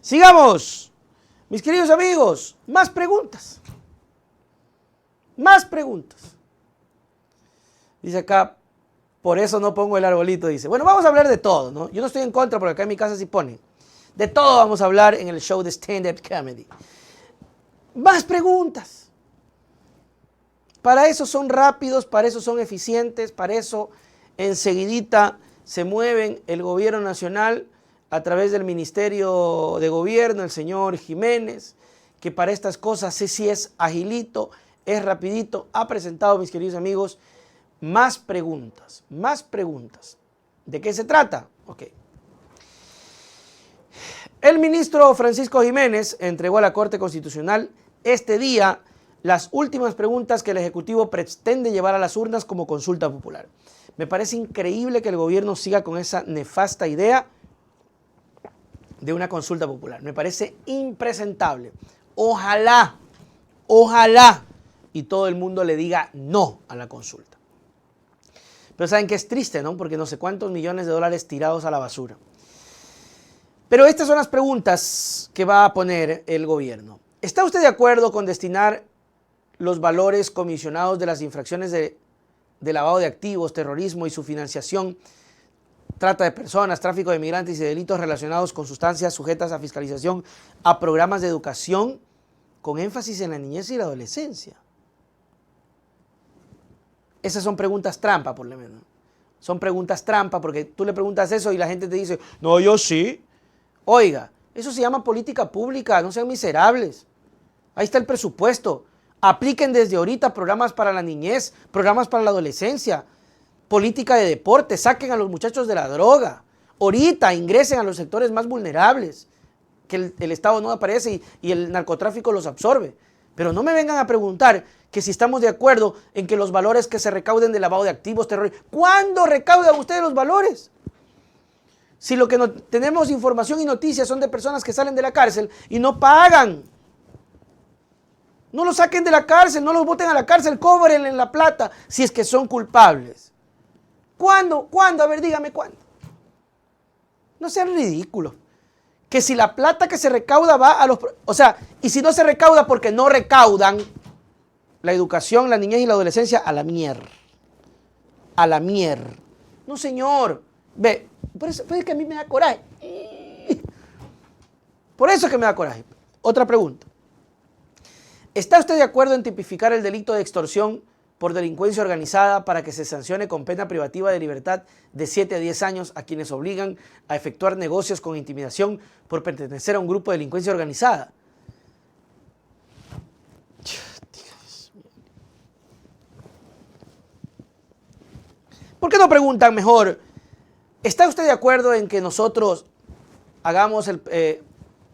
Sigamos, mis queridos amigos, más preguntas. Más preguntas. Dice acá, por eso no pongo el arbolito, dice. Bueno, vamos a hablar de todo, ¿no? Yo no estoy en contra porque acá en mi casa sí ponen. De todo vamos a hablar en el show de stand-up comedy. Más preguntas. Para eso son rápidos, para eso son eficientes, para eso enseguidita se mueven el gobierno nacional a través del Ministerio de Gobierno, el señor Jiménez, que para estas cosas sí es agilito, es rapidito. Ha presentado, mis queridos amigos, más preguntas, más preguntas. ¿De qué se trata? Ok. El ministro Francisco Jiménez entregó a la Corte Constitucional este día las últimas preguntas que el Ejecutivo pretende llevar a las urnas como consulta popular. Me parece increíble que el gobierno siga con esa nefasta idea de una consulta popular. Me parece impresentable. Ojalá, ojalá, y todo el mundo le diga no a la consulta. Pero saben que es triste, ¿no? Porque no sé cuántos millones de dólares tirados a la basura. Pero estas son las preguntas que va a poner el gobierno. ¿Está usted de acuerdo con destinar los valores comisionados de las infracciones de lavado de activos, terrorismo y su financiación, trata de personas, tráfico de migrantes y delitos relacionados con sustancias sujetas a fiscalización a programas de educación con énfasis en la niñez y la adolescencia? Esas son preguntas trampa, por lo menos. Son preguntas trampa porque tú le preguntas eso y la gente te dice, no, yo sí. Oiga, eso se llama política pública, no sean miserables. Ahí está el presupuesto. Apliquen desde ahorita programas para la niñez, programas para la adolescencia, política de deporte, saquen a los muchachos de la droga. Ahorita ingresen a los sectores más vulnerables, que el Estado no aparece y el narcotráfico los absorbe. Pero no me vengan a preguntar que si estamos de acuerdo en que los valores que se recauden de lavado de activos, terrorismo. ¿Cuándo recaudan ustedes los valores? Si lo que no tenemos información y noticias son de personas que salen de la cárcel y no pagan. No los saquen de la cárcel, no los boten a la cárcel, cóbrenle la plata si es que son culpables. ¿Cuándo? ¿Cuándo? A ver, dígame cuándo. No sean ridículos. Que si la plata que se recauda va a los... O sea, y si no se recauda porque no recaudan, la educación, la niñez y la adolescencia, a la mierda. A la mierda. No, señor. Ve, por eso es que a mí me da coraje. Por eso es que me da coraje. Otra pregunta. ¿Está usted de acuerdo en tipificar el delito de extorsión por delincuencia organizada para que se sancione con pena privativa de libertad de 7 a 10 años a quienes obligan a efectuar negocios con intimidación por pertenecer a un grupo de delincuencia organizada? ¿Por qué no preguntan mejor? ¿Está usted de acuerdo en que nosotros hagamos el...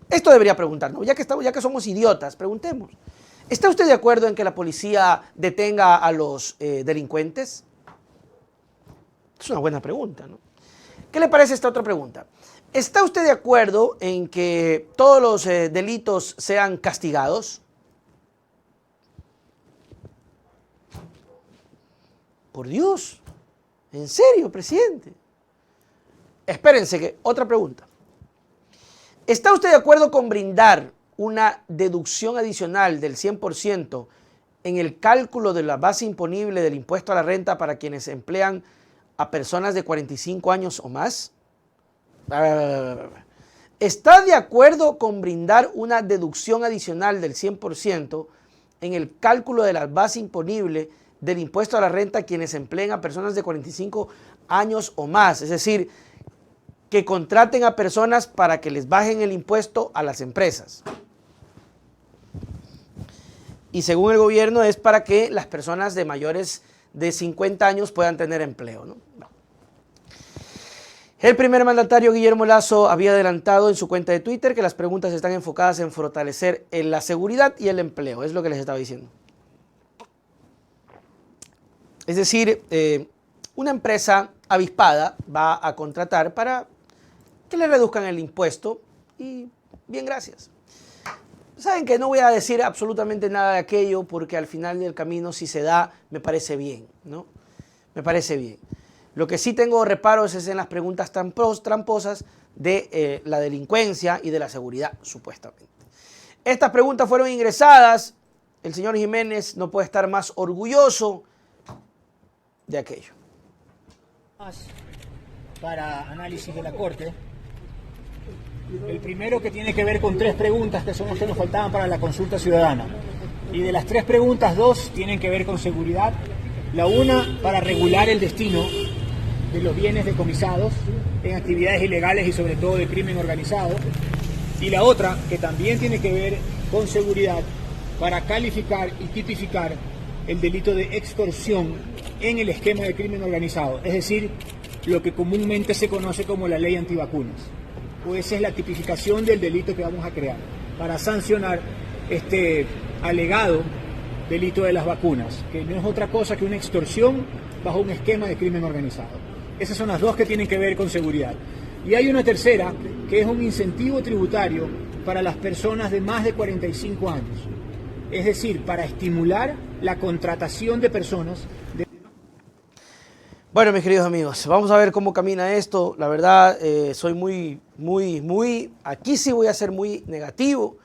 esto debería preguntar, ¿no? Ya que somos idiotas, preguntemos. ¿Está usted de acuerdo en que la policía detenga a los delincuentes? Es una buena pregunta, ¿no? ¿Qué le parece esta otra pregunta? ¿Está usted de acuerdo en que todos los delitos sean castigados? Por Dios, ¿en serio, presidente? Espérense, que otra pregunta. ¿Está usted de acuerdo con brindar una deducción adicional del 100% en el cálculo de la base imponible del impuesto a la renta para quienes emplean a personas de 45 años o más? ¿Está de acuerdo con brindar una deducción adicional del 100% en el cálculo de la base imponible del impuesto a la renta a quienes empleen a personas de 45 años o más? Es decir, que contraten a personas para que les bajen el impuesto a las empresas. Y según el gobierno es para que las personas de mayores de 50 años puedan tener empleo, ¿no? No. El primer mandatario Guillermo Lasso había adelantado en su cuenta de Twitter que las preguntas están enfocadas en fortalecer la seguridad y el empleo, es lo que les estaba diciendo. Es decir, una empresa avispada va a contratar para que le reduzcan el impuesto y bien, gracias. Saben que no voy a decir absolutamente nada de aquello porque al final del camino, si se da, me parece bien, ¿no? Me parece bien. Lo que sí tengo reparos es en las preguntas tramposas de la delincuencia y de la seguridad, supuestamente. Estas preguntas fueron ingresadas. El señor Jiménez no puede estar más orgulloso de aquello. Para análisis de la Corte. El primero, que tiene que ver con 3 preguntas que son las que nos faltaban para la consulta ciudadana. Y de las 3 preguntas, 2 tienen que ver con seguridad. La una, para regular el destino de los bienes decomisados en actividades ilegales y sobre todo de crimen organizado. Y la otra, que también tiene que ver con seguridad, para calificar y tipificar el delito de extorsión en el esquema de crimen organizado, es decir, lo que comúnmente se conoce como la ley antivacunas. Pues esa es la tipificación del delito que vamos a crear para sancionar este alegado delito de las vacunas, que no es otra cosa que una extorsión bajo un esquema de crimen organizado. Esas son las 2 que tienen que ver con seguridad. Y hay una tercera, que es un incentivo tributario para las personas de más de 45 años. Es decir, para estimular la contratación de personas. Bueno, mis queridos amigos, vamos a ver cómo camina esto. La verdad, soy aquí sí voy a ser muy negativo,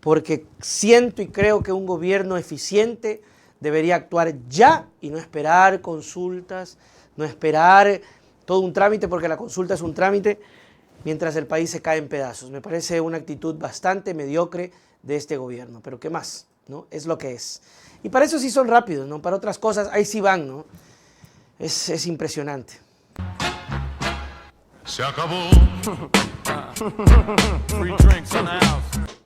porque siento y creo que un gobierno eficiente debería actuar ya y no esperar consultas, no esperar todo un trámite, porque la consulta es un trámite mientras el país se cae en pedazos. Me parece una actitud bastante mediocre de este gobierno, pero ¿qué más? ¿No? Es lo que es. Y para eso sí son rápidos, ¿no? Para otras cosas ahí sí van, ¿no? Es impresionante. Se acabó. Free drinks in the house.